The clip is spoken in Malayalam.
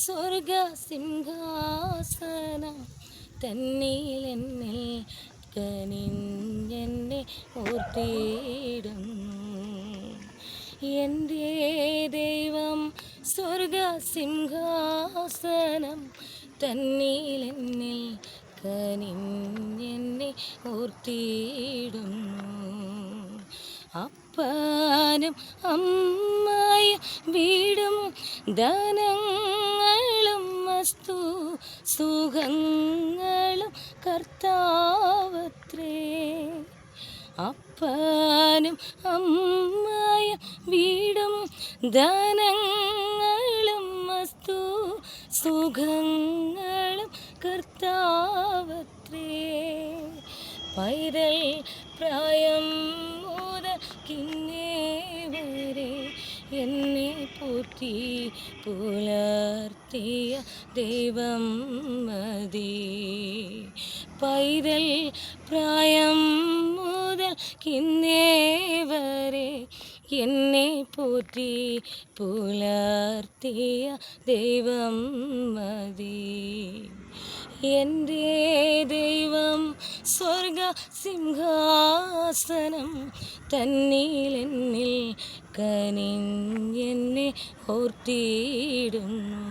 സ്വർഗസിംഹാസനം തന്നിലെന്നിൽ കനിഞ്ഞെന്നെ ഓർത്തിടുന്നു. എൻ്റെ ദൈവം സ്വർഗസിംഹാസനം തന്നിലെന്നിൽ കനിഞ്ഞെന്നെ ഓർത്തിടുന്നു. അപ്പനും അമ്മയും വീടും ധനങ്ങളും വസ്തു സുഖങ്ങളും കർത്താവത്രേ. അപ്പനും അമ്മയും വീടും ധനങ്ങളും വസ്തു സുഖങ്ങളും കർത്താവത്രേ. പൈതൽ പ്രായം മുതൽ കിന്നേവരെ എന്നെ പോറ്റി പുലർത്തിയ ദൈവം മതി. പൈതൽ പ്രായം മുതൽ കിന്നേവരെ എന്നെ പോറ്റി പുലർത്തിയ ദൈവം മതി. എൻ്റെ ദൈവം സ്വർഗസിംഹാസനം തന്നിലെന്നിൽ കനിഞ്ഞെന്നെ ഓർത്തിടുന്നു.